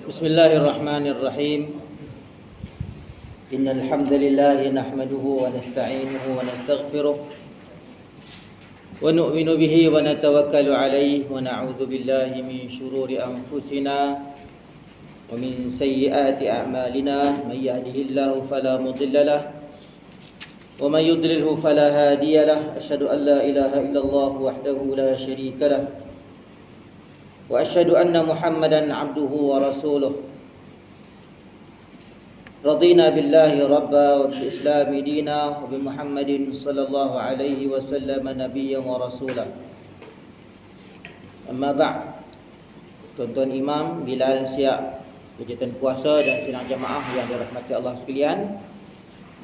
Bismillahirrahmanirrahim. Innal hamdalillah nahmaduhu wa nasta'inuhu wa nastaghfiruh wa nu'minu bihi wa natawakkalu alayhi wa na'udzu billahi min shururi anfusina wa min sayyiati a'malina. May yahdihillahu fala mudilla lahu wa may yudlilhu fala hadiya lahu. Asyhadu an la ilaha illallah wahdahu la syarika lahu wa asyhadu anna Muhammadan abduhu wa rasuluh. Radina billahi rabba wa bil islami dina wa bi Muhammadin sallallahu alaihi wasallam nabiyyan wa rasulah. Amma ba'd. Tuan-tuan imam, Bilal siap kegiatan puasa dan sidang jamaah yang dirahmati Allah sekalian.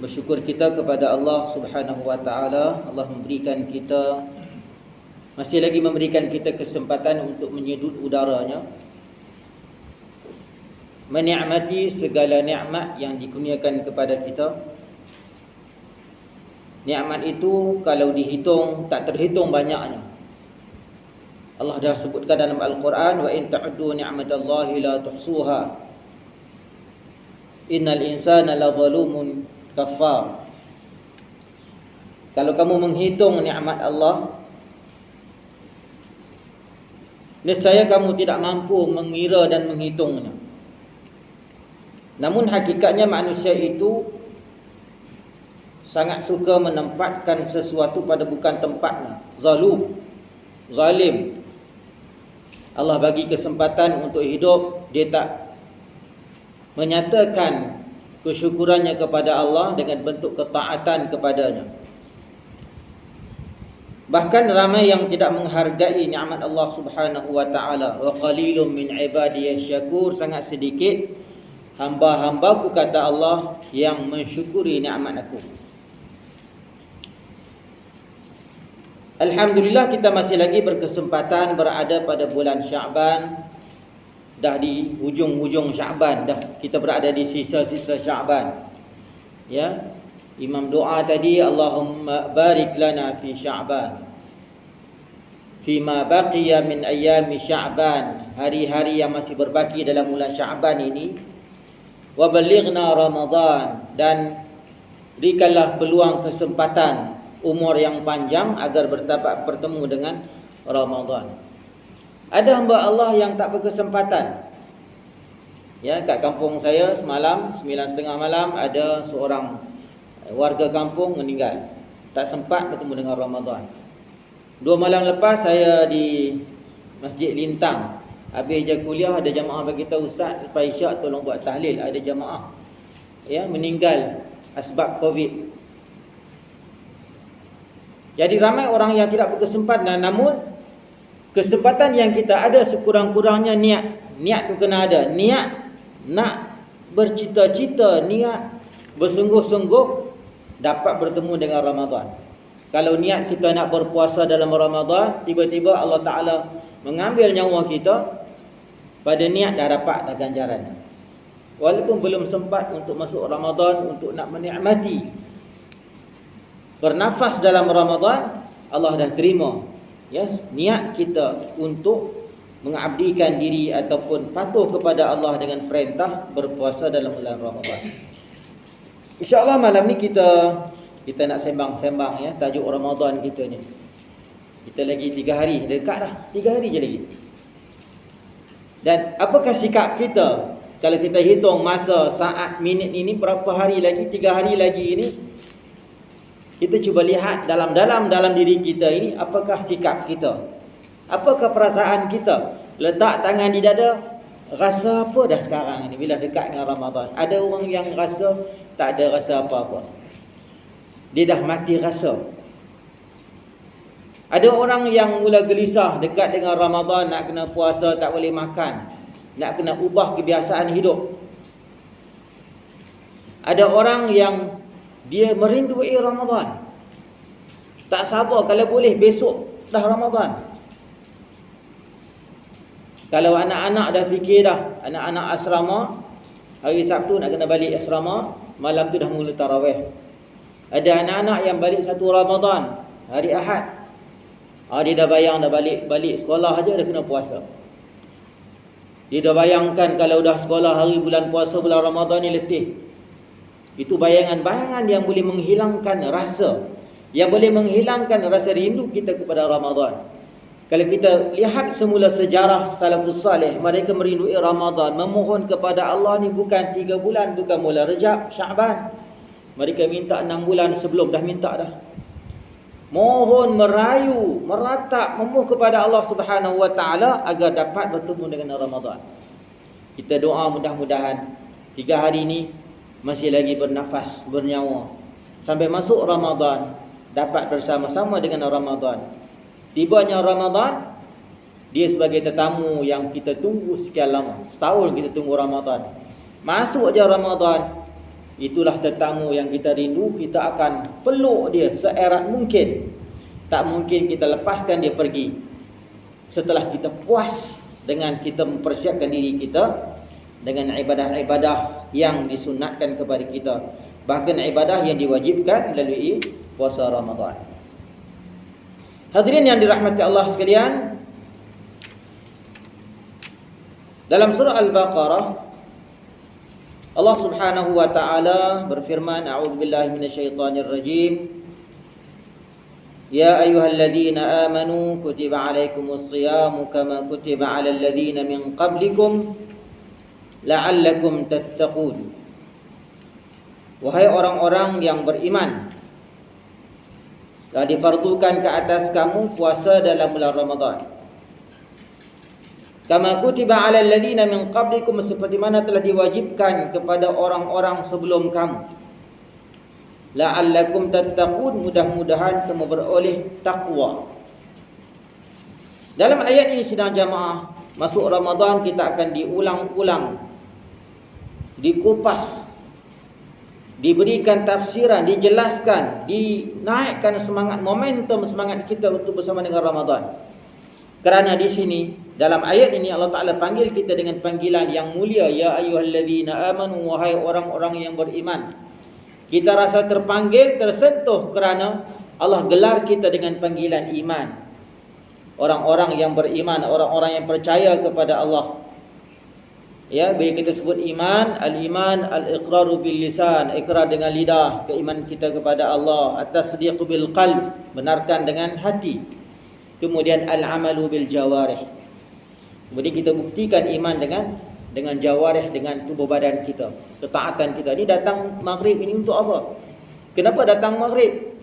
Bersyukur kita kepada Allah Subhanahu wa taala. Allah masih lagi memberikan kita kesempatan untuk menyedut udaranya, menikmati segala nikmat yang dikurniakan kepada kita. Nikmat itu kalau dihitung tak terhitung banyaknya. Allah dah sebutkan dalam Al-Quran, wa in ta'uddu ni'matallahi la tuhsuha innal insana lazalumun kafar. Kalau kamu menghitung nikmat Allah, nescaya kamu tidak mampu mengira dan menghitungnya. Namun hakikatnya manusia itu sangat suka menempatkan sesuatu pada bukan tempatnya. Zalim. Allah bagi kesempatan untuk hidup, dia tak menyatakan kesyukurannya kepada Allah dengan bentuk ketaatan kepadanya. Bahkan ramai yang tidak menghargai nikmat Allah Subhanahu wa taala. Wa qalilum min ibadiyasy syakur, sangat sedikit hamba-hambaku kata Allah yang mensyukuri nikmat aku. Alhamdulillah kita masih lagi berkesempatan berada pada bulan Syaban. Dah di hujung-hujung Syaban dah. Kita berada di sisa-sisa Syaban. Ya. Imam doa tadi, Allahumma barik lana fi Sya'ban, fima baqiya min ayami Sya'ban, hari-hari yang masih berbaki dalam bulan Sya'ban ini, wa balighna Ramadan, dan berikanlah peluang kesempatan umur yang panjang agar bertemu dengan Ramadan. Ada hamba Allah yang tak berkesempatan. Ya, kat kampung saya semalam 9:30 malam ada seorang warga kampung meninggal. Tak sempat bertemu dengan Ramadan. 2 malam lepas saya di Masjid Lintang. Habis je kuliah ada jamaah bagi tahu, Ustaz, lepas isyak tolong buat tahlil. Ada jamaah ya meninggal asbab Covid. Jadi ramai orang yang tidak berkesempatan, namun kesempatan yang kita ada sekurang-kurangnya niat tu kena ada. Niat nak bercita-cita, niat bersungguh-sungguh dapat bertemu dengan Ramadan. Kalau niat kita nak berpuasa dalam Ramadan, tiba-tiba Allah Ta'ala mengambil nyawa kita, pada niat dah dapat dah ganjarannya. Walaupun belum sempat untuk masuk Ramadan, untuk nak menikmati bernafas dalam Ramadan, Allah dah terima ya niat kita untuk mengabdikan diri ataupun patuh kepada Allah dengan perintah berpuasa dalam bulan Ramadan. InsyaAllah malam ni kita nak sembang-sembang ya tajuk Ramadan kita ni. Kita lagi 3 hari, dekat dah 3 hari je lagi. Dan apakah sikap kita kalau kita hitung masa, saat, minit ini, berapa hari lagi, 3 hari lagi ini, kita cuba lihat dalam diri kita ini, apakah sikap kita, apakah perasaan kita. Letak tangan di dada, rasa apa dah sekarang ni bila dekat dengan Ramadan. Ada orang yang rasa tak ada rasa apa-apa, dia dah mati rasa. Ada orang yang mula gelisah dekat dengan Ramadan, nak kena puasa, tak boleh makan, nak kena ubah kebiasaan hidup. Ada orang yang dia merindui Ramadan, tak sabar kalau boleh besok dah Ramadan. Kalau anak-anak dah fikir dah, anak-anak asrama, hari Sabtu nak kena balik asrama, malam tu dah mula tarawih. Ada anak-anak yang balik satu Ramadan, hari Ahad, dia dah bayang dah balik sekolah aja dah kena puasa. Dia dah bayangkan kalau dah sekolah hari bulan puasa bulan Ramadan ni letih. Itu bayangan-bayangan yang boleh menghilangkan rasa, yang boleh menghilangkan rasa rindu kita kepada Ramadan. Kalau kita lihat semula sejarah salafus salih, mereka merindui Ramadan, memohon kepada Allah ni bukan 3 bulan, bukan mula Rejab, Sya'ban. Mereka minta 6 bulan sebelum dah minta dah. Mohon, merayu, meratap, memohon kepada Allah Subhanahu wa taala agar dapat bertemu dengan Ramadan. Kita doa mudah-mudahan 3 hari ini masih lagi bernafas, bernyawa, sampai masuk Ramadan dapat bersama-sama dengan Ramadan. Tibanya Ramadan, dia sebagai tetamu yang kita tunggu sekian lama. Setahun kita tunggu Ramadan. Masuk aja Ramadan, itulah tetamu yang kita rindu. Kita akan peluk dia seerat mungkin. Tak mungkin kita lepaskan dia pergi setelah kita puas dengan kita mempersiapkan diri kita dengan ibadah-ibadah yang disunatkan kepada kita, bahkan ibadah yang diwajibkan melalui puasa Ramadan. Hadirin yang dirahmati Allah sekalian, dalam surah Al-Baqarah Allah Subhanahu wa taala berfirman, a'udzubillahi minasyaitonir rajim. Ya ayyuhalladzina amanu kutiba 'alaikumus shiyamu kama kutiba 'alal ladzina min qablikum la'allakum tattaqun. Wahai orang-orang yang beriman, telah difardukan ke atas kamu puasa dalam bulan Ramadan. Kama kutiba 'alal ladzina min qablikum, seperti mana telah diwajibkan kepada orang-orang sebelum kamu. La'allakum tattaqun, mudah-mudahan kamu beroleh takwa. Dalam ayat ini sidang jamaah, masuk Ramadan kita akan diulang-ulang, dikupas, diberikan tafsiran, dijelaskan, dinaikkan semangat, momentum semangat kita untuk bersama dengan Ramadan. Kerana di sini dalam ayat ini Allah Taala panggil kita dengan panggilan yang mulia, ya ayyuhalladzina amanu, wahai orang-orang yang beriman. Kita rasa terpanggil, tersentuh kerana Allah gelar kita dengan panggilan iman. Orang-orang yang beriman, orang-orang yang percaya kepada Allah. Ya, bila kita sebut iman, al-iman al-iqraru bil lisan, ikrar dengan lidah, keimanan kita kepada Allah. At-tasdiqu bil qalb, benarkan dengan hati. Kemudian al-amalu bil jawarih. Kemudian kita buktikan iman dengan jawarih, dengan tubuh badan kita, ketaatan kita. Ni datang maghrib ini untuk apa? Kenapa datang maghrib?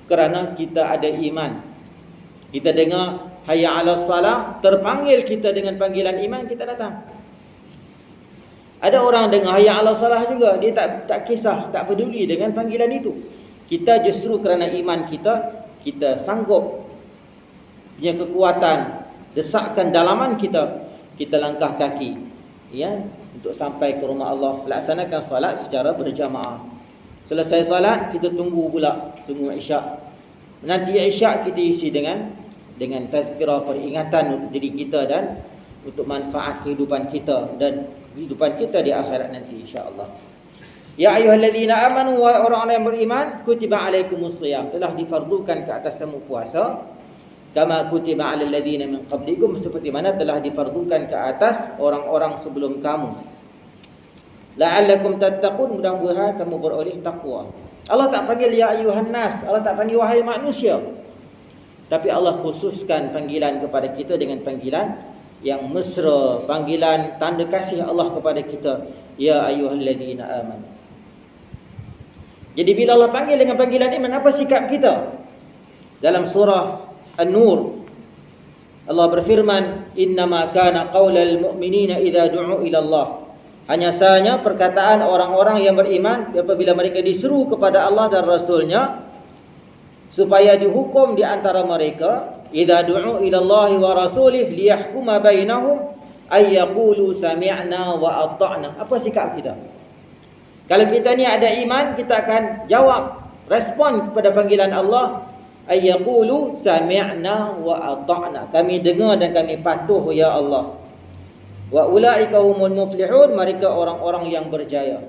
Kerana kita ada iman. Kita dengar hayya 'alas salah, terpanggil kita dengan panggilan iman, kita datang. Ada orang dengar hayya 'alas salah juga, dia tak kisah, tak peduli dengan panggilan itu. Kita justru kerana iman kita sanggup, punya kekuatan, desakan dalaman kita langkah kaki, ya, untuk sampai ke rumah Allah, laksanakan salat secara berjamaah. Selesai salat kita tunggu isyak. Nanti isyak kita isi dengan tazkirah, peringatan untuk diri kita dan untuk manfaat kehidupan kita dan kehidupan kita di akhirat nanti insya-Allah. Ya ayyuhalladzina amanu, wa orang-orang yang beriman, kutiba 'alaikumus shiyam, telah difardukan ke atas kamu puasa. Kama kutiba 'alal ladzina min qablikum, seperti mana telah difardukan ke atas orang-orang sebelum kamu. La'allakum tattaqun, mudah-mudahan kamu beroleh takwa. Allah tak panggil ya ayyuhan nas, Allah tak panggil wahai manusia. Tapi Allah khususkan panggilan kepada kita dengan panggilan yang mesra, panggilan tanda kasih Allah kepada kita, ya ayyuhalladzina amanu. Jadi bila Allah panggil dengan panggilan iman, apa sikap kita? Dalam surah An-Nur Allah berfirman, innama kana qaulal mu'minina idza du'u ila Allah. Hanya sahaja perkataan orang-orang yang beriman apabila mereka diseru kepada Allah dan Rasulnya supaya dihukum di antara mereka, idza du'u ila Allah wa rasulih liyahkuma bainahum ay yaqulu sami'na wa ata'na. Apa sikap kita? Kalau kita ni ada iman, kita akan jawab, respon kepada panggilan Allah, ay yaqulu sami'na wa ata'na. Kami dengar dan kami patuh ya Allah. Wa ulaika humul muflihun, mereka orang-orang yang berjaya.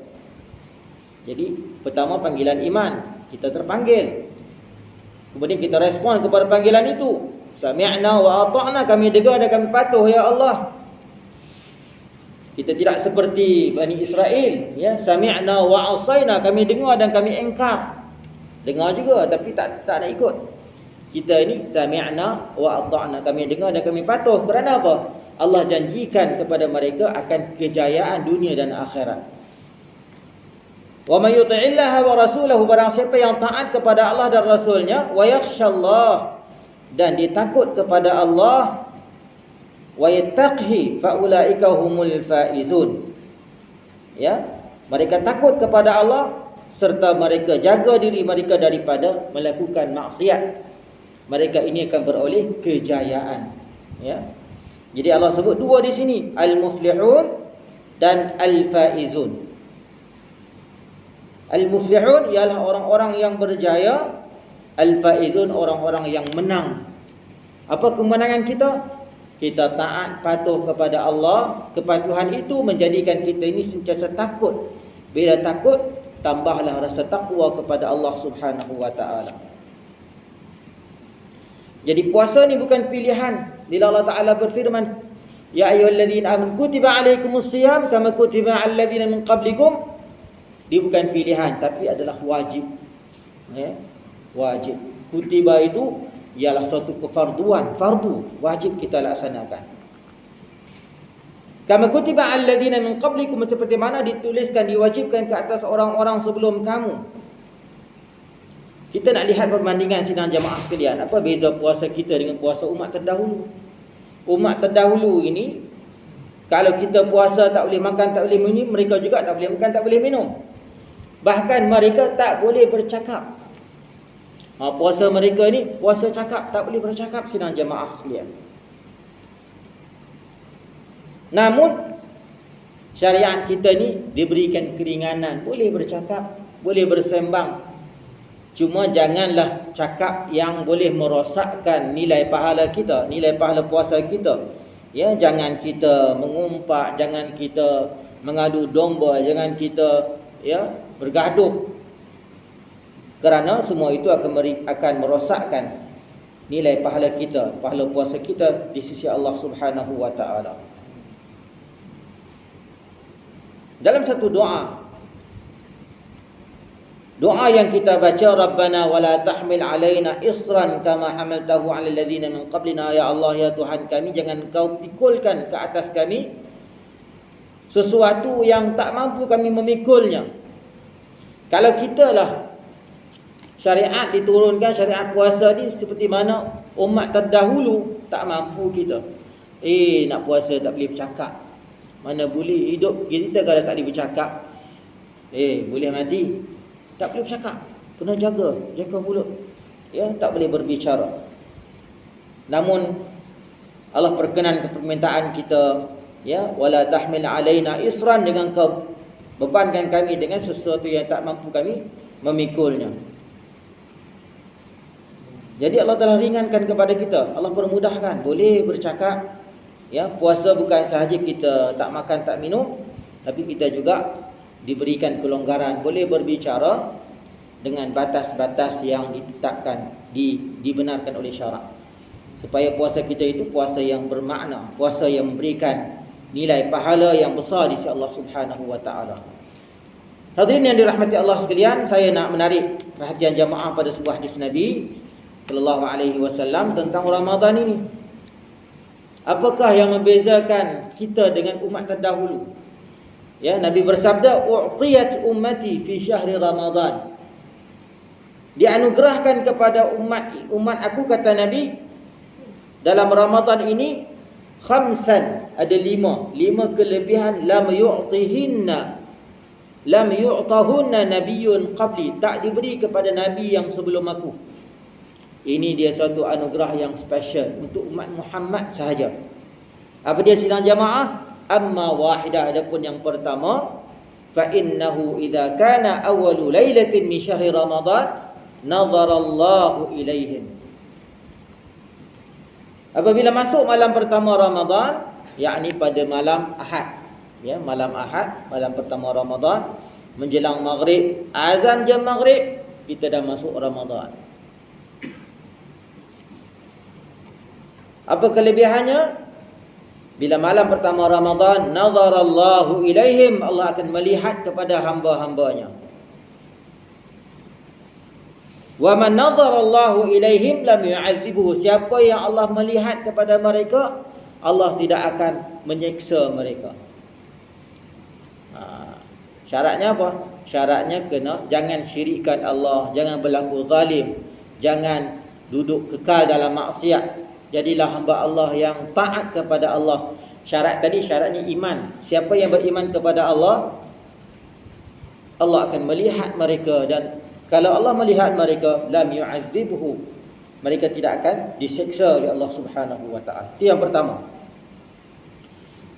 Jadi pertama panggilan iman, kita terpanggil. Kemudian kita respon kepada panggilan itu. Sami'na wa ata'na, kami dengar dan kami patuh ya Allah. Kita tidak seperti Bani Israel, ya, sami'na wa 'asaina, kami dengar dan kami engkar. Dengar juga tapi tak nak ikut. Kita ini sami'na wa ata'na, kami dengar dan kami patuh. Kerana apa? Allah janjikan kepada mereka akan kejayaan dunia dan akhirat. Wa may yuti'illaha wa rasulahu, barang siapa yang taat kepada Allah dan Rasulnya, wa yakhshallah, dan ditakut kepada Allah, wa yattaqhi fa ulaika humul faizun. Ya, mereka takut kepada Allah serta mereka jaga diri mereka daripada melakukan maksiat. Mereka ini akan beroleh kejayaan. Ya. Jadi Allah sebut dua di sini, al-muflihun dan al-faizun. Al-muflihun ialah orang-orang yang berjaya, al-faizun orang-orang yang menang. Apa kemenangan kita? Kita taat patuh kepada Allah. Kepatuhan itu menjadikan kita ini sentiasa takut. Bila takut, tambahlah rasa takwa kepada Allah Subhanahu wa taala. Jadi puasa ni bukan pilihan. Bila Allah Taala berfirman, ya ayyuhalladzina amanu kutiba alaikumusiyam kama kutiba alal ladzina min qablikum, dia bukan pilihan tapi adalah wajib. Ya, wajib. Kutiba itu ialah suatu kefarduan, fardu, wajib kita laksanakan. Kama kutiba alal ladzina min qablikum, seperti mana dituliskan, diwajibkan ke atas orang-orang sebelum kamu. Kita nak lihat perbandingan sidang jamaah sekalian. Apa beza puasa kita dengan puasa umat terdahulu? Umat terdahulu ini, kalau kita puasa tak boleh makan, tak boleh minum, mereka juga tak boleh makan, tak boleh minum. Bahkan mereka tak boleh bercakap. Puasa mereka ni, puasa cakap, tak boleh bercakap sidang jamaah sekalian. Namun, syariat kita ni diberikan keringanan. Boleh bercakap, boleh bersembang. Cuma janganlah cakap yang boleh merosakkan nilai pahala kita, nilai pahala puasa kita. Ya, jangan kita mengumpat, jangan kita mengadu domba, jangan kita bergaduh. Kerana semua itu akan merosakkan nilai pahala kita, pahala puasa kita di sisi Allah Subhanahu wa taala. Dalam satu doa yang kita baca, Rabbana wala tahmil alaina isran kama hamaltahu alal ladzina min qablina, ya Allah, ya Tuhan kami, jangan kau pikulkan ke atas kami sesuatu yang tak mampu kami memikulnya. Kalau kita lah syariat diturunkan, syariat puasa ni seperti mana umat terdahulu, tak mampu kita. Nak puasa tak boleh bercakap. Mana boleh hidup kita kalau tak boleh bercakap. Boleh mati. Tak boleh bercakap, kena jaga mulut. Ya, tak boleh berbicara. Namun Allah perkenan ke permintaan kita, ya, wala tahmil alaina isran, dengan kau bebankan kami dengan sesuatu yang tak mampu kami memikulnya. Jadi Allah telah ringankan kepada kita, Allah permudahkan, boleh bercakap. Ya, puasa bukan sahaja kita tak makan tak minum, tapi kita juga diberikan kelonggaran, boleh berbicara dengan batas-batas yang ditetapkan, dibenarkan oleh syarak. Supaya puasa kita itu puasa yang bermakna, puasa yang memberikan nilai pahala yang besar di sisi Allah Subhanahu wa taala. Hadirin yang dirahmati Allah sekalian, saya nak menarik perhatian jamaah pada sebuah hadis Nabi sallallahu alaihi wasallam tentang Ramadan ini. Apakah yang membezakan kita dengan umat terdahulu? Ya, Nabi bersabda, "U'tiyat ummati fi syahri Ramadan." Dianugerahkan kepada umat aku, kata Nabi, dalam Ramadan ini khamsan, ada lima kelebihan lam yu'tahunna nabiyyun qabli, tak diberi kepada nabi yang sebelum aku. Ini dia satu anugerah yang special untuk umat Muhammad sahaja. Apa dia sidang jamaah? Amma wahidah, adapun yang pertama, fa innahu idza kana awwalu lailatin min syahri Ramadan nazarallahu ilaihim. Apabila masuk malam pertama Ramadan, yakni pada malam Ahad, ya, malam Ahad, malam pertama Ramadan, menjelang maghrib, azan jam maghrib, kita dah masuk Ramadan. Apa kelebihannya? Bila malam pertama Ramadan, nazarallahu ilaihim, Allah akan melihat kepada hamba-hambanya. Wa man nazarallahu ilaihim lam yu'adzibuhu. Siapa yang Allah melihat kepada mereka, Allah tidak akan menyiksa mereka. Syaratnya apa? Syaratnya jangan syirikkan Allah, jangan berlaku zalim, jangan duduk kekal dalam maksiat. Jadilah hamba Allah yang taat kepada Allah. Syarat tadi syaratnya iman. Siapa yang beriman kepada Allah, Allah akan melihat mereka, dan kalau Allah melihat mereka, lam yu'adzibuhu, mereka tidak akan disiksa oleh Allah Subhanahu wa taala. Itu yang pertama.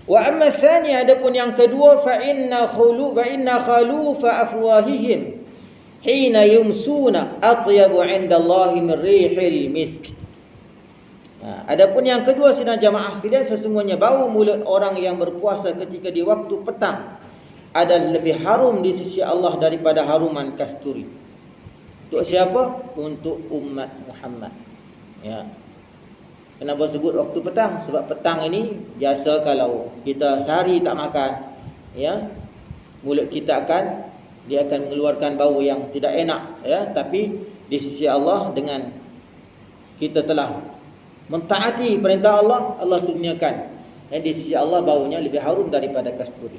Wa amma tsani, adapun yang kedua, fa inna khalufa afwahihim hina yumsuna atyabu 'inda Allah min rihil misk. Adapun yang kedua, sidang jamaah sekalian, sesungguhnya bau mulut orang yang berpuasa ketika di waktu petang adalah lebih harum di sisi Allah daripada haruman kasturi. Untuk siapa? Untuk umat Muhammad. Ya. Kenapa sebut waktu petang? Sebab petang ini biasa kalau kita sehari tak makan, ya, mulut kita dia akan mengeluarkan bau yang tidak enak, ya. Tapi di sisi Allah, dengan kita telah mentaati perintah Allah, Allah kurniakan, di sisi Allah baunya lebih harum daripada kasturi.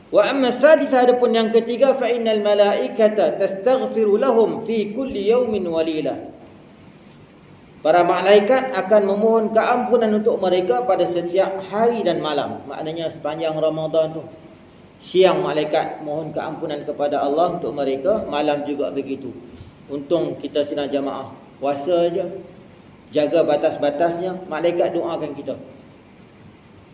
Wa amma tsalitsah, adapun yang ketiga, fa innal malaikata tastaghfiru lahum fi kulli yawmin wa lailah. Para malaikat akan memohon keampunan untuk mereka pada setiap hari dan malam. Maknanya sepanjang Ramadan tu, siang malaikat mohon keampunan kepada Allah untuk mereka, malam juga begitu. Untung kita sidang jamaah puasa aja, jaga batas-batasnya, malaikat doakan kita.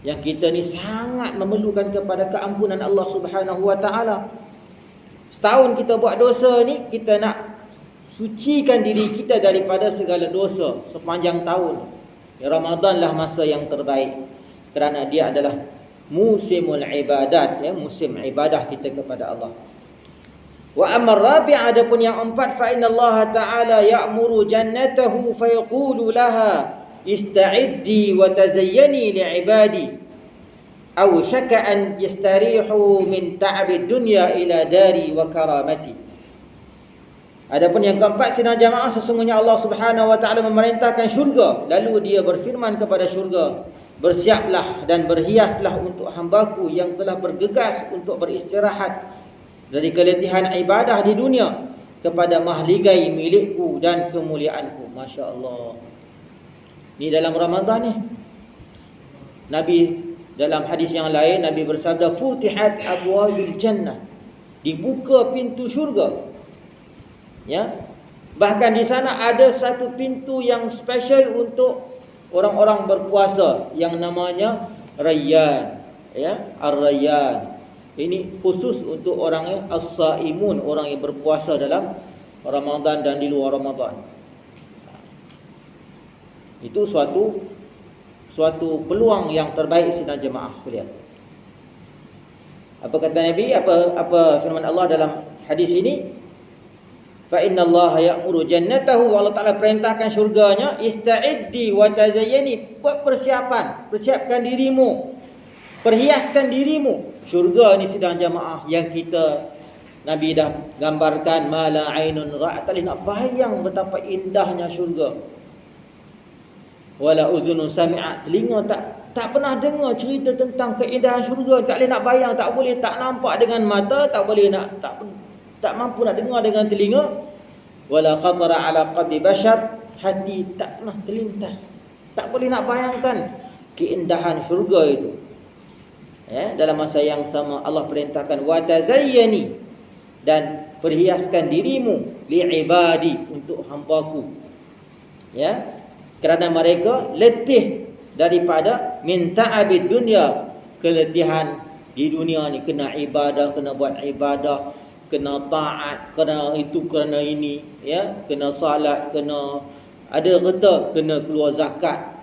Yang kita ni sangat memerlukan kepada keampunan Allah Subhanahu wa taala. Setahun kita buat dosa ni, kita nak sucikan diri kita daripada segala dosa sepanjang tahun. Ramadanlah masa yang terbaik, kerana dia adalah musimul ibadat, ya, musim ibadah kita kepada Allah. Wa amma rabi', adapun yang empat, fa inna Allah ta'ala ya'muru jannatahu fa yaqulu laha ista'iddi wa tazayyani li'ibadi aw syaka an yastarihu min ta'abid dunya ila dari wa karamati. Adapun yang keempat, sidang jamaah, sesungguhnya Allah Subhanahu wa taala memerintahkan syurga, lalu dia berfirman kepada syurga, bersiaplah dan berhiaslah untuk hambaku yang telah bergegas untuk beristirahat dari keletihan ibadah di dunia kepada mahligai milikku dan kemuliaanku. Masya Allah. Ni dalam Ramadan ni. Nabi dalam hadis yang lain, Nabi bersabda, futihat abwabil jannah, dibuka pintu syurga. Ya. Bahkan di sana ada satu pintu yang special untuk orang-orang berpuasa yang namanya Rayyan, ya, Ar-Rayyan. Ini khusus untuk orang yang as-saimun, orang yang berpuasa dalam Ramadan dan di luar Ramadan. Itu suatu peluang yang terbaik sidang jemaah sekalian. Apa kata Nabi? Apa firman Allah dalam hadis ini? Fa inna Allah ya'muru jannatahu, Allah Taala perintahkan syurganya, ista'iddi wa tazayyani, buat persiapan, persiapkan dirimu, perhiaskan dirimu. Syurga ni sidang jemaah yang kita, Nabi dah gambarkan, mala ainun ra'at, nak bayang betapa indahnya syurga. Wala udhunun sami'at, telinga tak pernah dengar cerita tentang keindahan syurga, tak boleh nak bayang, tak boleh tak nampak dengan mata, tak boleh nak tak mampu nak dengar dengan telinga. Wala khatara ala qalbi bashar, hati tak pernah terlintas, tak boleh nak bayangkan keindahan syurga itu. Ya, dalam masa yang sama Allah perintahkan wa tazayyani, dan perhiaskan dirimu, li'ibadi, untuk hambaku. Ya, kerana mereka letih daripada min ta'abid dunya, keletihan di dunia ni, kena ibadah, kena buat ibadah, kena taat, kena itu, kena ini, ya, kena salat, kena ada kata kena keluar zakat,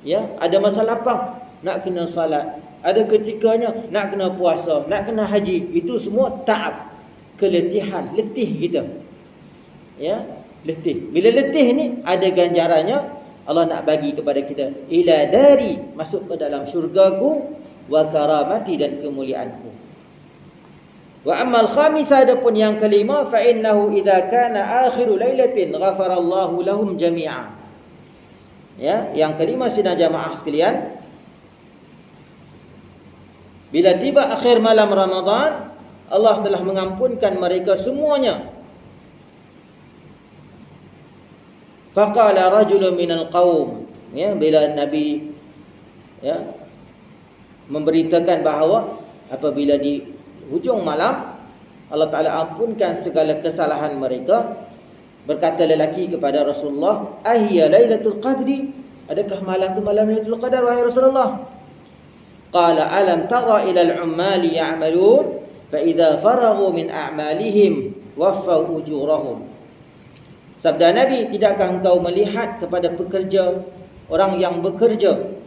ya, ada masa lapang nak kena salat, ada ketikanya nak kena puasa, nak kena haji. Itu semua ta'ab, keletihan, letih kita, ya, letih. Bila letih ni ada ganjarannya, Allah nak bagi kepada kita, ila dari, masuk ke dalam syurgaku, wa karamati, dan kemuliaanku. Wa ammal khamisah, adapun yang kelima, fa innahu idza kana akhiru lailatin ghafarallahu lahum jami'a. Ya, yang kelima sidang jamaah sekalian, bila tiba akhir malam Ramadan, Allah telah mengampunkan mereka semuanya. Faqala rajulun minal qaum, ya, bila Nabi memberitakan bahawa apabila di hujung malam Allah Ta'ala ampunkan segala kesalahan mereka, berkata lelaki kepada Rasulullah, ahiya lailatul qadri, adakah malam itu malam Lailatul Qadar wahai Rasulullah? Qala alam tara ila al-ummali ya'malun fa idza faraghu min a'malihim waffau ujurahum. Sabda Nabi, tidakkah engkau melihat kepada pekerja, orang yang bekerja,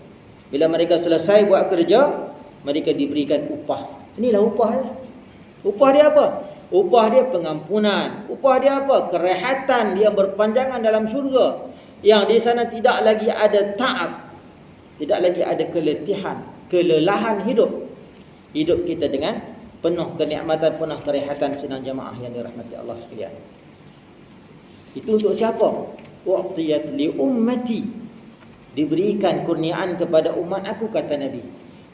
bila mereka selesai buat kerja, mereka diberikan upah. Inilah upahnya. Upah dia apa? Upah dia pengampunan. Upah dia apa? Kerehatan, dia berpanjangan dalam syurga, yang di sana tidak lagi ada ta'ab, tidak lagi ada keletihan, kelelahan hidup. Hidup kita dengan penuh kenikmatan, penuh kerehatan. Sidang jamaah yang dirahmati Allah sekalian, itu untuk siapa? U'tiyat li ummati, diberikan kurniaan kepada umat aku, kata Nabi,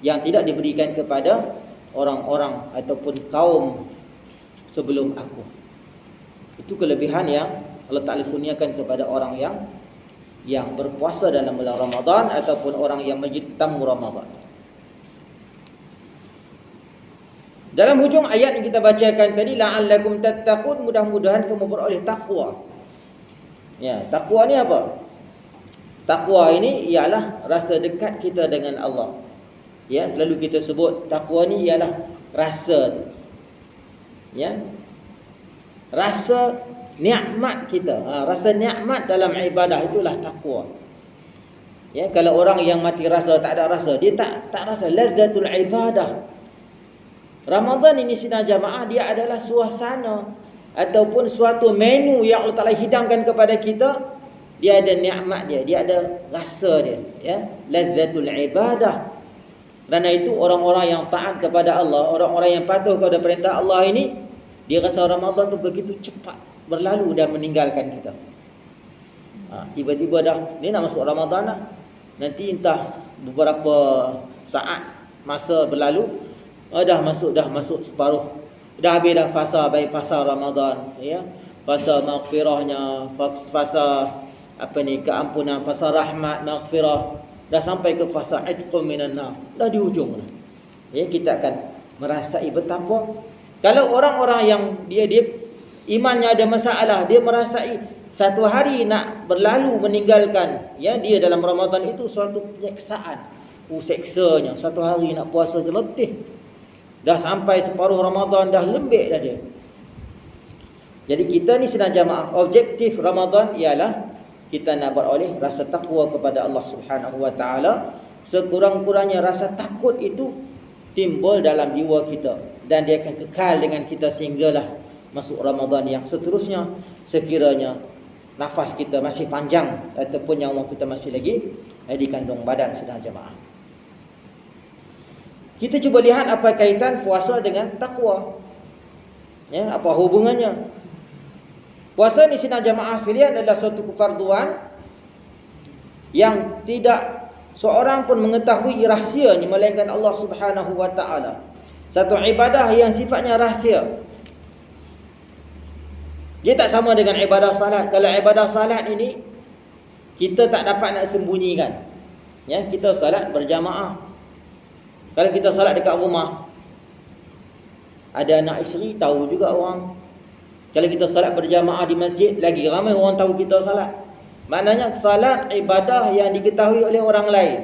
yang tidak diberikan kepada orang-orang ataupun kaum sebelum aku. Itu kelebihan yang Allah Ta'ala kurniakan kepada orang yang berpuasa dalam bulan Ramadan ataupun orang yang menjadi tamu Ramadan. Dalam hujung ayat yang kita bacakan tadi, la'allakum tattaqun, mudah-mudahan kamu beroleh takwa. Ya, takwa ni apa? Takwa ini ialah rasa dekat kita dengan Allah. Ya, selalu kita sebut takwa ni ialah rasa tu. Ya. Rasa nikmat kita. Rasa nikmat dalam ibadah, itulah takwa. Ya, kalau orang yang mati rasa, tak ada rasa, dia tak rasa lazzatul ibadah. Ramadan ini sidang jamaah, dia adalah suasana ataupun suatu menu yang Allah Ta'ala hidangkan kepada kita. Dia ada nikmat dia ada rasa dia, ya, lazzatul ibadah. Kerana itu orang-orang yang taat kepada Allah, orang-orang yang patuh kepada perintah Allah ini, dia rasa Ramadan tu begitu cepat berlalu dan meninggalkan kita. Tiba-tiba dah ni nak masuk Ramadan dah. Nanti entah beberapa saat masa berlalu, dah masuk separuh. Dah habis dah fasa, baik fasa Ramadan, ya. Fasa maghfirahnya, fasa keampunan, fasa rahmat, maghfirah. Dah sampai ke fasa itqum minan nar. Dah di hujung dah. Ya, kita akan merasai betapa kalau orang-orang yang dia imannya ada masalah, dia merasai satu hari nak berlalu meninggalkan, ya, dia dalam Ramadan itu suatu penyiksaan. Seksanya satu hari nak puasa je letih. Dah sampai separuh Ramadan, dah lembik dah dia. Jadi kita ni sedang jamaah, objektif Ramadan ialah kita nak beroleh rasa takwa kepada Allah Subhanahu Wa Taala. Sekurang-kurangnya rasa takut itu timbul dalam jiwa kita, dan dia akan kekal dengan kita sehinggalah masuk Ramadan yang seterusnya, sekiranya nafas kita masih panjang ataupun nyawa kita masih lagi di kandung badan. Sedang jamaah, kita cuba lihat apa kaitan puasa dengan takwa. Ya, apa hubungannya? Puasa ni sidang jamaah sekalian adalah suatu kefarduan yang tidak seorang pun mengetahui rahsianya melainkan Allah Subhanahu Wa Taala. Satu ibadah yang sifatnya rahsia. Dia tak sama dengan ibadah salat. Kalau ibadah salat ini kita tak dapat nak sembunyikan. Ya, kita salat berjamaah. Kalau kita salat dekat rumah, ada anak isteri, tahu juga orang. Kalau kita salat berjamaah di masjid, lagi ramai orang tahu kita salat. Maknanya salat ibadah yang diketahui oleh orang lain.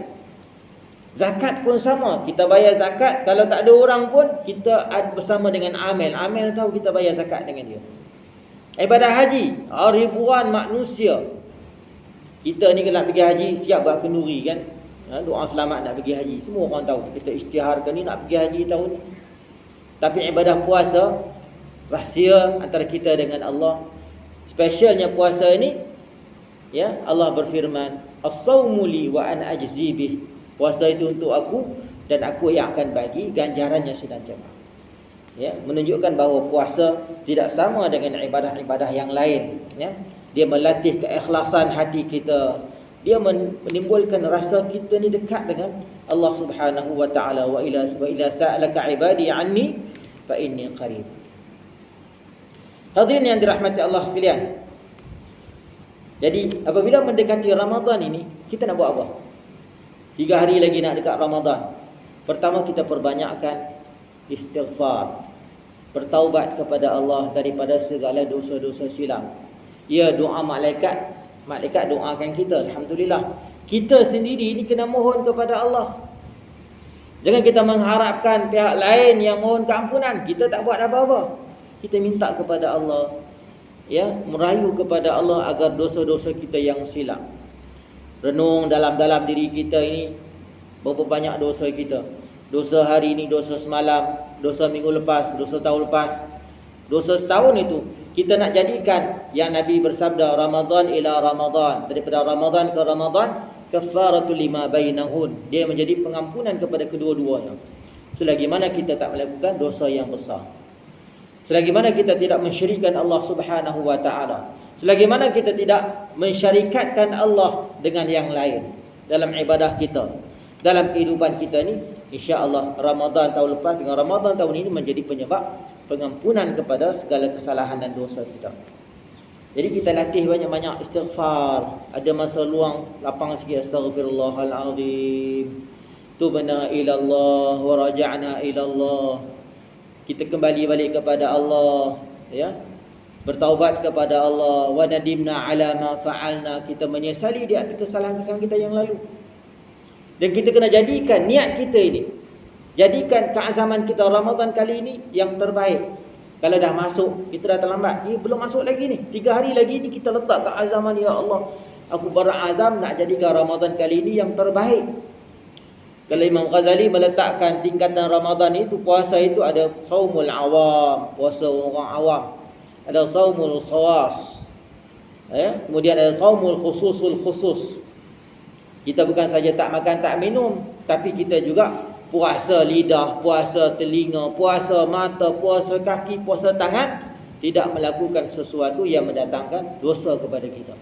Zakat pun sama, kita bayar zakat. Kalau tak ada orang pun, kita bersama dengan amil. Amil tahu kita bayar zakat dengan dia. Ibadah haji, ribuan manusia. Kita ni kalau nak pergi haji, siap buat kenduri kan. Doa selamat nak pergi haji. Semua orang tahu. Kita isytiharkan ni nak pergi haji tahun ni. Tapi ibadah puasa, rahsia antara kita dengan Allah. Spesialnya puasa ini, ya, Allah berfirman, As-sawmu li wa ana ajzi bih. Puasa itu untuk aku dan aku yang akan bagi ganjarannya sidang jemaah. Ya, menunjukkan bahawa puasa tidak sama dengan ibadah-ibadah yang lain, ya. Dia melatih keikhlasan hati kita. Dia menimbulkan rasa kita ni dekat dengan Allah Subhanahu wa taala. Wa ila sa'alaka ibadi anni fa inni qarib. Hadirin yang dirahmati Allah sekalian. Jadi apabila mendekati Ramadan ini, kita nak buat apa? 3 hari lagi nak dekat Ramadan. Pertama, kita perbanyakkan istighfar, bertaubat kepada Allah daripada segala dosa-dosa silam. Ya, doa malaikat doakan kita. Alhamdulillah. Kita sendiri ni kena mohon kepada Allah. Jangan kita mengharapkan pihak lain yang mohon keampunan. Kita tak buat apa-apa. Kita minta kepada Allah, ya, merayu kepada Allah agar dosa-dosa kita yang silap. Renung dalam-dalam diri kita ini, berapa banyak dosa kita. Dosa hari ini, dosa semalam, dosa minggu lepas, dosa tahun lepas, dosa setahun itu. Kita nak jadikan yang Nabi bersabda, Ramadan ila Ramadan, daripada Ramadan ke Ramadan, kafaratul lima bainahun. Dia menjadi pengampunan kepada kedua-duanya. Selagi mana kita tak melakukan dosa yang besar. Selagi mana kita tidak mensyirikkan Allah Subhanahu wa taala. Selagi mana kita tidak mensyarikatkan Allah dengan yang lain dalam ibadah kita, dalam kehidupan kita ni, insya-Allah Ramadan tahun lepas dengan Ramadan tahun ini menjadi penyebab pengampunan kepada segala kesalahan dan dosa kita. Jadi kita latih banyak-banyak istighfar. Ada masa luang, lapang sikit, astaghfirullahalazim, tubna ila Allah wa raja'na ila Allah. Kita kembali balik kepada Allah, ya. Bertaubat kepada Allah, wa nadimna ala ma fa'alna. Kita menyesali di atas kesalahan-kesalahan kita yang lalu. Dan kita kena jadikan niat kita ini, jadikan keazaman kita Ramadan kali ini yang terbaik. Kalau dah masuk, kita dah terlambat. Dia belum masuk lagi ni. 3 hari lagi ni kita letak keazaman, ya Allah, aku berazam nak jadikan Ramadan kali ini yang terbaik. Kalau Imam Ghazali meletakkan tingkatan Ramadan itu, puasa itu ada saumul awam, puasa orang awam. Ada saumul khawas. Ya, kemudian ada saumul khususul khusus. Kita bukan saja tak makan, tak minum, tapi kita juga puasa lidah, puasa telinga, puasa mata, puasa kaki, puasa tangan, tidak melakukan sesuatu yang mendatangkan dosa kepada kita.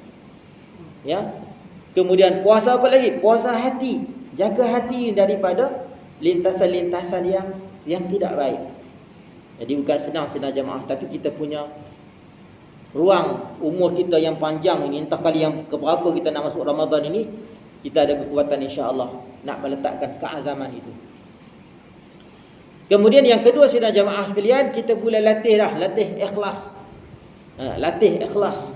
Ya. Kemudian puasa apa lagi? Puasa hati. Jaga hati daripada lintasan-lintasan yang tidak baik. Jadi bukan senang jemaah, tapi kita punya ruang umur kita yang panjang ini, entah kali yang keberapa kita nak masuk Ramadan ini, kita ada kekuatan insya-Allah nak meletakkan keazaman itu. Kemudian yang kedua jemaah sekalian, kita mula latih ikhlas. Latih ikhlas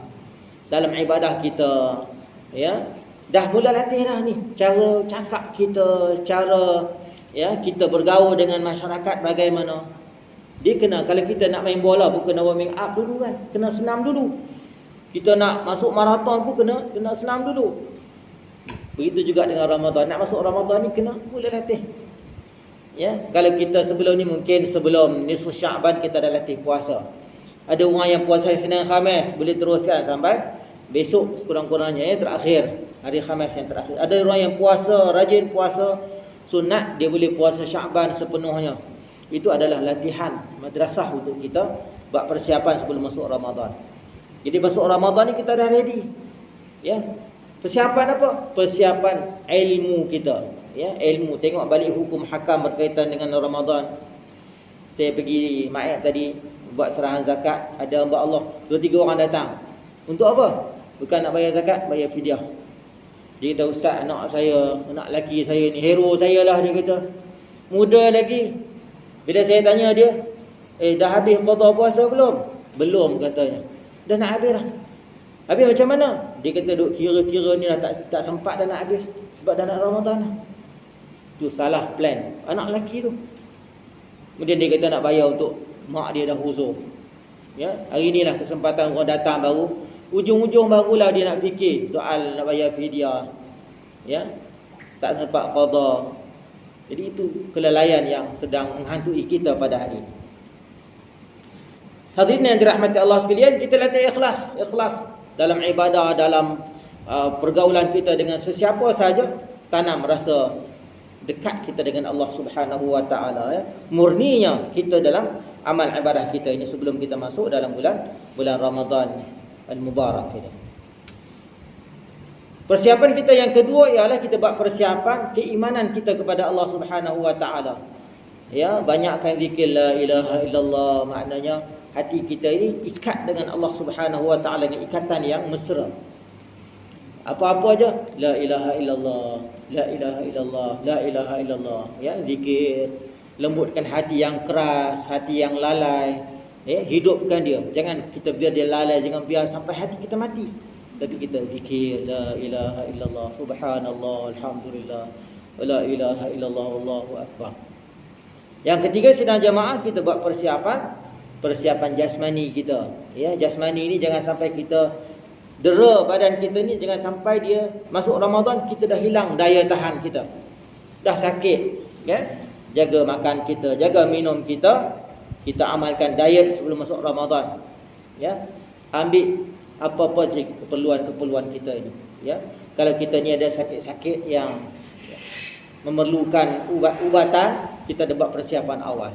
dalam ibadah kita, ya. Dah mula latih dah ni cara cakap kita, cara, ya, kita bergaul dengan masyarakat bagaimana. Dia kena, kalau kita nak main bola pun kena warming up dulu kan, kena senam dulu. Kita nak masuk maraton pun kena senam dulu. Begitu juga dengan Ramadan. Nak masuk Ramadan ni kena mula latih. Ya, kalau kita sebelum ni, mungkin sebelum nisfu Syaban kita dah latih puasa. Ada orang yang puasa Isnin Khamis boleh teruskan sampai besok sekurang-kurangnya, ya, terakhir hari Khamis yang terakhir. Ada orang yang puasa, rajin puasa sunat, dia boleh puasa Syaban sepenuhnya. Itu adalah latihan madrasah untuk kita buat persiapan sebelum masuk Ramadan. Jadi masuk Ramadan ni kita dah ready. Ya. Persiapan apa? Persiapan ilmu kita, ya, ilmu. Tengok balik hukum hakam berkaitan dengan Ramadan. Saya pergi Ma'id tadi buat serahan zakat, ada hamba Allah 2-3 orang datang. Untuk apa? Bukan nak bayar zakat, bayar fidyah. Dia kata, ustaz, anak saya, anak lelaki saya ni hero saya lah, dia kata. Muda lagi. Bila saya tanya dia, dah habis qada puasa belum? Belum katanya. Dah nak habis dah. Habis macam mana? Dia kata duk kira-kira ni dah tak sempat dah nak habis sebab dah nak Ramadan dah. Tu salah plan anak lelaki tu. Kemudian dia kata nak bayar untuk mak dia dah uzur. Ya, hari inilah kesempatan orang datang baru. Ujung-ujung barulah dia nak fikir soal nak bayar fidyah. Ya. Tak sempat qada. Jadi itu kelalaian yang sedang menghantui kita pada hari ini. Hadirin yang dirahmati Allah sekalian, kita latih ikhlas dalam ibadah, dalam pergaulan kita dengan sesiapa saja, tanam rasa dekat kita dengan Allah Subhanahu wa taala, ya. Murninya kita dalam amal ibadah kita ini sebelum kita masuk dalam bulan Ramadan al-Mubarak ini. Persiapan kita yang kedua ialah kita buat persiapan keimanan kita kepada Allah Subhanahu wa taala. Ya, banyakkan zikir la ilaha illallah, maknanya hati kita ini ikat dengan Allah Subhanahu wa taala dengan ikatan yang mesra. Apa-apa aja la ilaha illallah, la ilaha illallah, la ilaha illallah, ya, zikir, lembutkan hati yang keras, hati yang lalai, ya, hidupkan dia. Jangan kita biar dia lalai, jangan biar sampai hati kita mati. Tapi kita zikir la ilaha illallah, subhanallah, alhamdulillah, la ilaha illallah, wallahu akbar. Yang ketiga, sidang jamaah, kita buat persiapan jasmani kita. Ya, jasmani ini jangan sampai kita dera badan kita ni, jangan sampai dia masuk Ramadan kita dah hilang daya tahan kita. Dah sakit, ya. Jaga makan kita, jaga minum kita. Kita amalkan diet sebelum masuk Ramadan. Ya. Ambil apa-apa je keperluan kita ini, ya. Kalau kita ni ada sakit-sakit yang memerlukan ubat-ubatan, kita dah buat persiapan awal.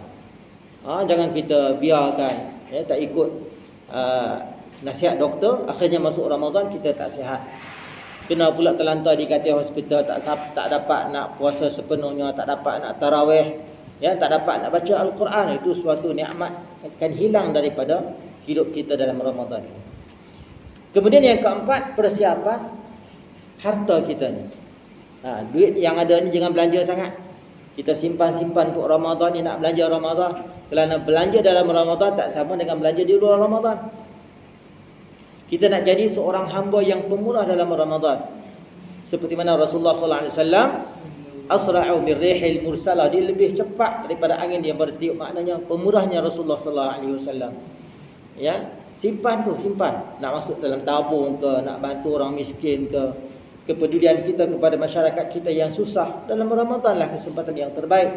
Jangan kita biarkan, ya, tak ikut nasihat doktor, akhirnya masuk Ramadan kita tak sihat. Kena pula terlantar di katil hospital, tak dapat nak puasa sepenuhnya, tak dapat nak tarawih, ya, tak dapat nak baca Al-Quran. Itu suatu nikmat akan hilang daripada hidup kita dalam Ramadan. Kemudian yang keempat, persiapan harta kita ni. Duit yang ada ni jangan belanja sangat. Kita simpan-simpan untuk Ramadan ni, nak belanja Ramadan. Kerana belanja dalam Ramadan tak sama dengan belanja di luar Ramadan. Kita nak jadi seorang hamba yang pemurah dalam Ramadan. Seperti mana Rasulullah sallallahu alaihi wasallam asra'u birrihil mursalah, dia lebih cepat daripada angin yang bertiup. Maknanya pemurahnya Rasulullah sallallahu alaihi wasallam. Ya, simpan. Nak masuk dalam tabung ke, nak bantu orang miskin ke, kepedulian kita kepada masyarakat kita yang susah dalam Ramadan lah kesempatan yang terbaik.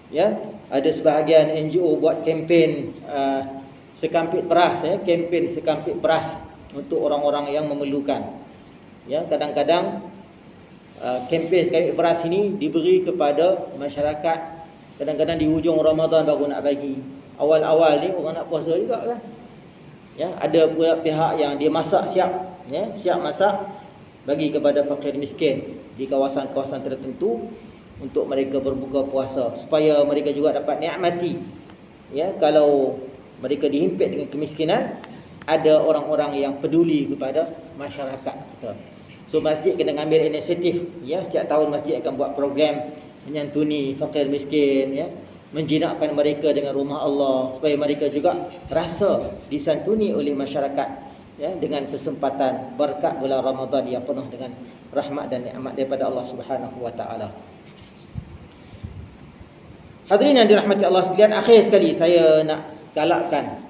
Ya, ada sebahagian NGO buat kempen sekampit beras, ya, kempen sekampit beras untuk orang-orang yang memerlukan. Ya, kadang-kadang kempen sekampit beras ini diberi kepada masyarakat. Kadang-kadang di hujung Ramadan baru nak bagi. Awal-awal ni orang nak puasa juga kan. Ya, ada pula pihak yang dia masak siap, ya, siap masak bagi kepada fakir miskin di kawasan-kawasan tertentu untuk mereka berbuka puasa, supaya mereka juga dapat nikmati. Ya, kalau mereka dihimpit dengan kemiskinan, ada orang-orang yang peduli kepada masyarakat kita. So masjid kena ambil inisiatif, ya, setiap tahun masjid akan buat program menyantuni fakir miskin, ya, menjinakkan mereka dengan rumah Allah, supaya mereka juga rasa disantuni oleh masyarakat, ya, dengan kesempatan berkat bulan Ramadan yang penuh dengan rahmat dan nikmat daripada Allah Subhanahu wa taala. Hadirin yang dirahmati Allah sekalian, akhir sekali saya nak galakkan,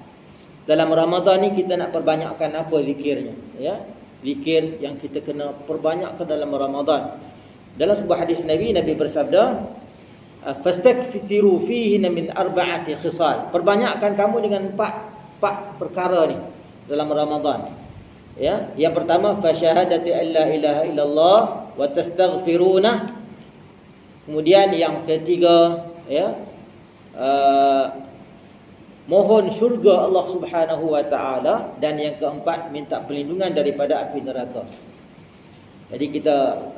dalam Ramadan ni kita nak perbanyakkan apa zikirnya, ya. Zikir yang kita kena perbanyakkan dalam Ramadan. Dalam sebuah hadis Nabi bersabda, fastakthiru fihi min arba'ati khisal. Perbanyakkan kamu dengan empat perkara ni dalam Ramadan. Ya, yang pertama fasyahadati alla ilaha illallah wa tastaghfiruna. Kemudian yang ketiga, ya, mohon syurga Allah Subhanahu wa taala, dan yang keempat minta perlindungan daripada api neraka. Jadi kita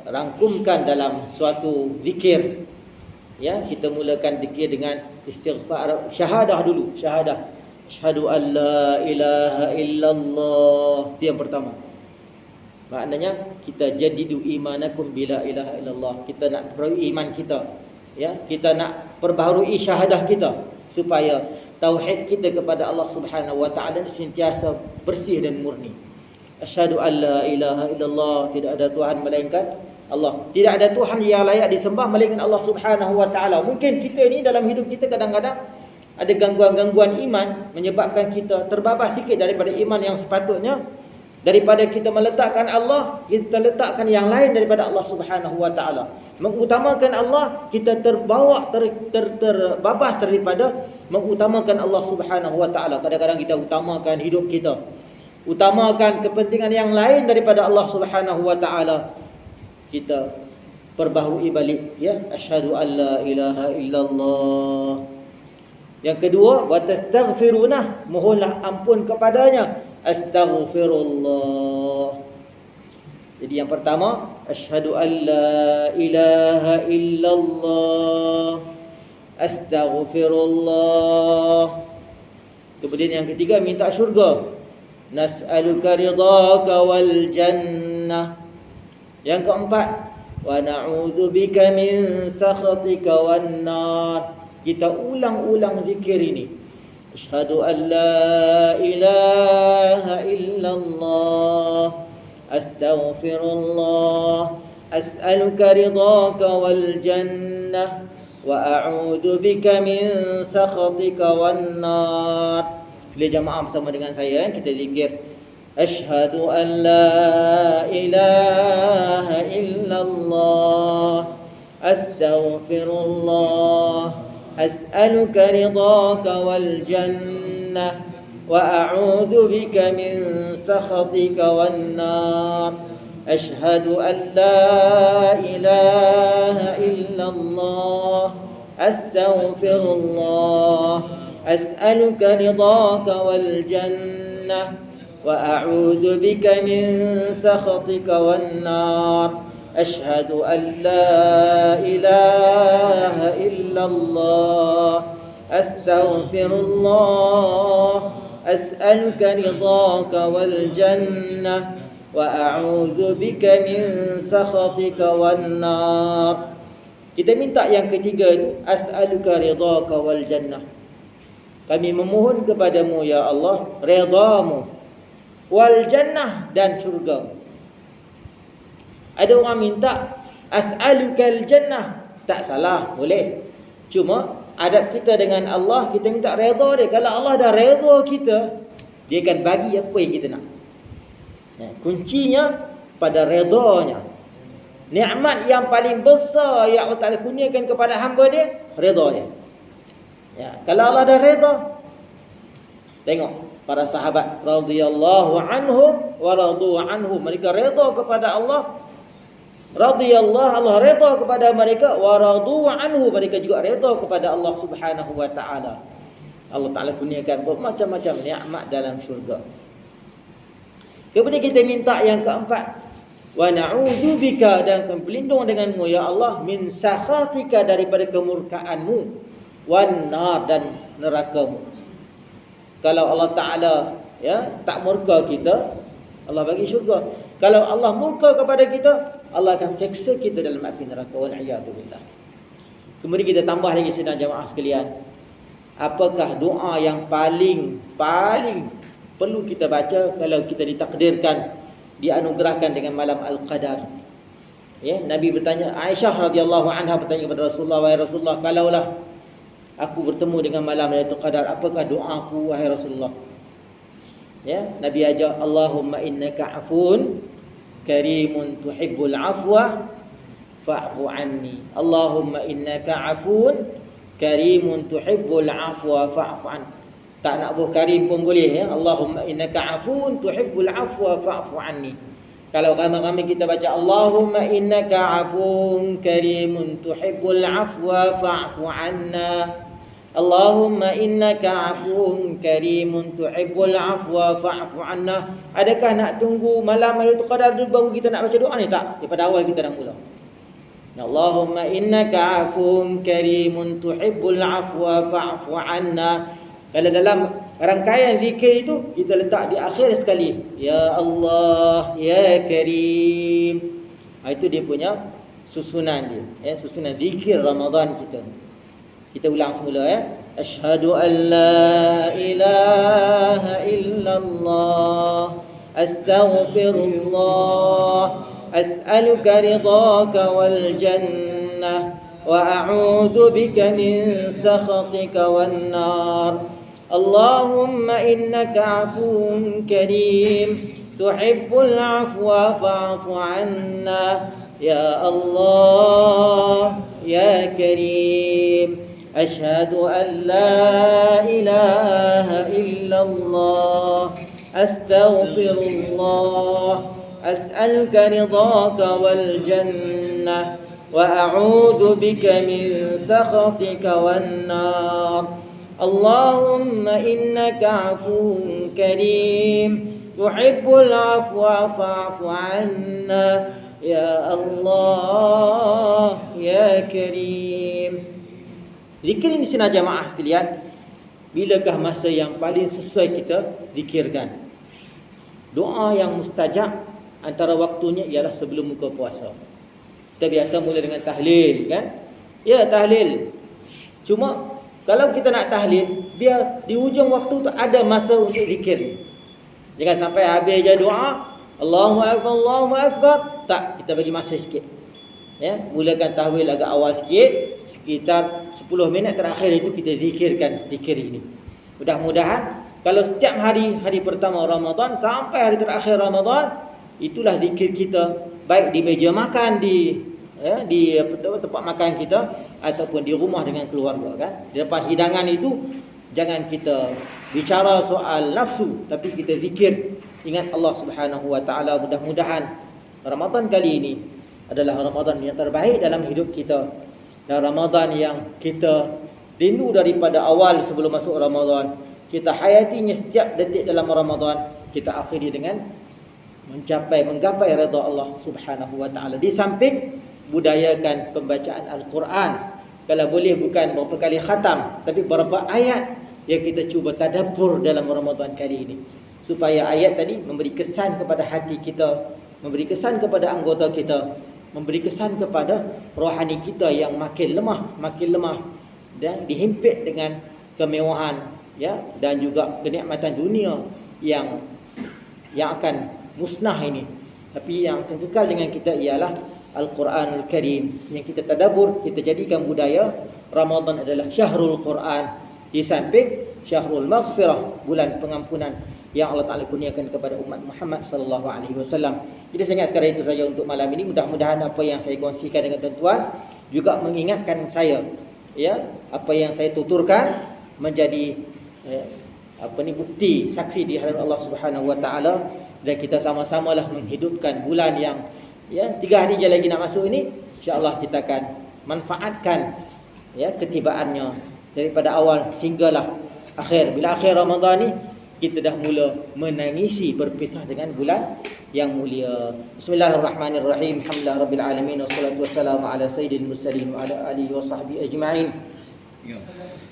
rangkumkan dalam suatu zikir. Ya, kita mulakan zikir dengan istighfar, syahadah dulu, syahadah. Asyhadu an la ilaha illallah. Itu yang pertama. Maknanya kita jadidu imanakum bila ilaha illallah. Kita nak perbaharui iman kita. Ya, kita nak perbaharui syahadah kita supaya tauhid kita kepada Allah Subhanahu wa taala sentiasa bersih dan murni. Asyhadu an la ilaha illallah, tidak ada tuhan melainkan Allah. Tidak ada tuhan yang layak disembah melainkan Allah Subhanahu wa taala. Mungkin kita ni dalam hidup kita kadang-kadang ada gangguan-gangguan iman menyebabkan kita terbabas sikit daripada iman yang sepatutnya. Daripada kita meletakkan Allah, kita letakkan yang lain daripada Allah Subhanahu wa taala. Mengutamakan Allah, kita terbawa terbabas daripada mengutamakan Allah Subhanahu wa taala. Kadang-kadang kita utamakan hidup kita. utamakan kepentingan yang lain daripada Allah Subhanahu wa taala, kita perbaharui balik, ya, asyhadu an la ilaha illallah. Yang kedua, wa tastaghfiruna, mohonlah ampun kepadanya, astaghfirullah. Jadi yang pertama, asyhadu an la ilaha illallah, astaghfirullah. Kemudian yang ketiga, minta syurga, nas'aluka ridhaka wal jannah. Yang keempat, wa na'udzubika min sakhatika wan nar. Kita ulang-ulang zikir ini. Asyhadu an la ilaha illallah, astaghfirullah, as'aluka ridhaka wal jannah, wa a'udzu bika min sakhatika wan nar. Boleh jamaah bersama dengan saya, kita zikir. Asyhadu an la ilaha illallah, astaghfirullah, as'aluka ridhaka wal jannah, wa a'udzu bika min sakhatika wan nar. Asyhadu an la ilaha illallah, astaghfirullah, as'aluka ridhaka wal jannah, wa a'udzu bika min sakhatika wan nar. Asyhadu an la ilaha illallah, astaghfirullah, as'aluka ridhaka wal jannah, wa a'udzu bika min sakhatika wan nar. Kita minta yang ketiga itu, as'aluka ridhaka wal jannah. Kami memohon kepadamu ya Allah redamu, wal jannah, dan syurga. Ada orang minta as'alukal jannah, tak salah, boleh. Cuma adab kita dengan Allah, kita minta redha dia. Kalau Allah dah redha kita, dia akan bagi apa yang kita nak. Kuncinya pada redanya. Nikmat yang paling besar yang Allah Ta'ala kurniakan kepada hamba dia, redha dia. Ya, kalau Allah dah redha, tengok para sahabat radhiyallahu anhum wa radu anhu, mereka redha kepada Allah. Radhiyallahu, Allah redha kepada mereka, wa radu anhu, mereka juga redha kepada Allah Subhanahu wa taala. Allah Taala kurniakan bermacam-macam nikmat dalam syurga. Kemudian kita minta yang keempat, wa na'udzubika, dan kami berlindung denganmu ya Allah, min sakhatika, daripada kemurkaanmu, wan nar, dan nerakamu. Kalau Allah Taala ya tak murka kita, Allah bagi syurga. Kalau Allah murka kepada kita, Allah akan seksa kita dalam api neraka, wal iyadu billah. Kemudian kita tambah lagi sedang jamaah sekalian, apakah doa yang paling perlu kita baca kalau kita ditakdirkan, dianugerahkan dengan malam Al-Qadar? Ya, Nabi bertanya, Aisyah radhiyallahu anha bertanya kepada Rasulullah, wahai Rasulullah, kalaulah aku bertemu dengan malam Lailatul Qadar, apakah doaku wahai Rasulullah? Ya, Nabi ajar, Allahumma innaka afun karimun tuhibbul afwa fa'fu anni. Allahumma innaka afun karimun tuhibbul afwa fa'fu anni. Tak nak buh karim pun boleh ya. Allahumma innaka afun tuhibbul afwa fa'fu anni. Kalau ramai-ramai kita baca Allahumma innaka afun karimun tuhibbul afwa fa'fu anna. Allahumma innaka afuwun karimun tuhibbul afwa fa'fu anna. Adakah nak tunggu malam Lailatul Qadar dulu baru kita nak baca doa ni? Tak, daripada awal kita dah mula. Allahumma innaka afuwun karimun tuhibbul afwa fa'fu anna. Kalau dalam rangkaian zikir itu kita letak di akhir sekali, ya Allah ya Karim. Itu dia punya susunan dia, ya, susunan zikir Ramadan kita. Kita ulang semula ya. Asyhadu an la ilaha illallah, astaghfirullah, as'aluka ridhaka wal jannah, wa a'udzu bika min sakhatika wan nar. Allahumma innaka afuwun karim tuhibbul afwa fa'fu anna. Ya Allah ya Karim, asyhadu an la ilaha illallah, astaghfirullah, as'aluka ridhaka wal jannah, wa a'udzu bika min sakhatika wan nar. Allahumma innaka 'afuwun karim tuhibbul 'afwa fa'fu 'anna ya Allah ya Karim. Zikir ini sini jamaah sekalian, bilakah masa yang paling sesuai kita zikirkan? Doa yang mustajab antara waktunya ialah sebelum buka puasa. Kita biasa mula dengan tahlil kan? Ya, tahlil. Cuma kalau kita nak tahlil, biar di ujung waktu tu ada masa untuk zikir. Jangan sampai habis je doa, Allahu Akbar, Allahu Akbar. Tak, kita bagi masa sikit. Ya, mulakan tahwil agak awal sikit, sekitar 10 minit terakhir itu kita zikirkan zikir ini. Mudah-mudahan kalau setiap hari pertama Ramadan sampai hari terakhir Ramadan, itulah zikir kita, baik di meja makan, di tempat makan kita ataupun di rumah dengan keluarga kan. Di depan hidangan itu jangan kita bicara soal nafsu, tapi kita zikir, ingat Allah Subhanahu wa taala. Mudah-mudahan Ramadan kali ini adalah Ramadan yang terbaik dalam hidup kita, dan Ramadan yang kita rindu daripada awal sebelum masuk Ramadan. Kita hayatinya setiap detik dalam Ramadan, kita akhiri dengan menggapai redha Allah Subhanahu wa taala. Di samping budayakan pembacaan Al-Quran, kalau boleh bukan berapa kali khatam, tapi berapa ayat yang kita cuba tadabbur dalam Ramadan kali ini, supaya ayat tadi memberi kesan kepada hati kita, memberi kesan kepada anggota kita, memberi kesan kepada rohani kita yang makin lemah dan dihimpit dengan kemewahan ya, dan juga kenikmatan dunia yang akan musnah ini. Tapi yang akan kekal dengan kita ialah Al-Quranul Karim yang kita tadabbur, kita jadikan budaya. Ramadan adalah syahrul Quran, di samping syahrul maghfirah, bulan pengampunan yang Allah Ta'ala kurniakan kepada umat Muhammad sallallahu alaihi wasallam. Jadi saya ingat sekarang itu saja untuk malam ini. Mudah-mudahan apa yang saya kongsikan dengan tuan-tuan juga mengingatkan saya, ya, apa yang saya tuturkan menjadi bukti saksi di hadapan Allah Subhanahu wa taala, dan kita sama-samalah menghidupkan bulan yang 3 hari je lagi nak masuk ini. InsyaAllah kita akan manfaatkan ya ketibaannya daripada awal sehinggalah akhir. Bila akhir Ramadan ni kita dah mula menangisi berpisah dengan bulan yang mulia. Bismillahirrahmanirrahim. Alhamdulillah rabbil alamin, wassalatu wassalamu ala sayyidil mursalin wa ala alihi wa sahbihi ajma'in.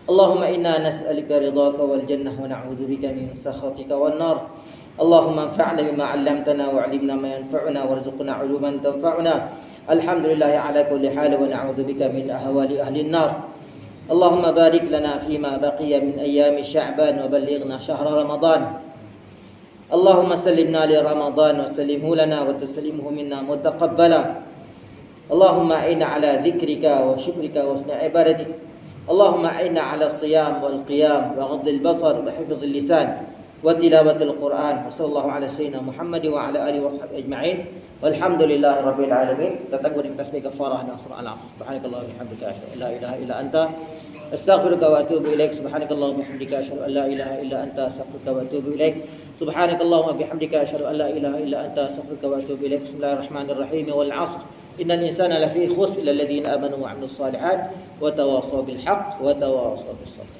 Allahumma inna nas'aluka ridhaka wal jannah wa na'udzu bika min sakhatika wan nar. Allahumma anfa'na bima 'allamtana wa 'allimna ma yanfa'una warzuqna 'uluman tanfa'una. Alhamdulillah ala kulli hal wa na'udzu bika min ahwali ahli an-nar. Allahumma barik lana fima baqiya min ayami sya'ban wa ballighna syahra ramadan. Allahumma sallimna li ramadan wa sallimhu lana wa tusallimhu minna mutaqabbala. Allahumma a'inna ala dhikrika wa syukrika wa husni ibadatik. Allahumma a'inna ala siyam wal qiyam wa ghaddil basar wa hifdzil lisan wa tilawatil Quran. Wassallallahu ala sayyidina Muhammad wa ala alihi washabihi ajma'in. Walhamdulillahi rabbil alamin. Kita tunggu dengan tasbih kafarah dan surah Al-Asr. Subhanakallah wa bihamdika asyhadu an la ilaha illa anta astaghfiruka wa atubu ilaik. Subhanakallah wa bihamdika asyhadu an la ilaha illa anta astaghfiruka wa atubu ilaik. Subhanakallah wa bihamdika asyhadu an la ilaha illa anta astaghfiruka wa atubu ilaik. Bismillahirrahmanirrahim. Wal 'asr. Innal insana lafi khusr illa alladhina amanu wa 'amilus shalihat wa tawasaw bil haqq wa tawasaw bis sabr.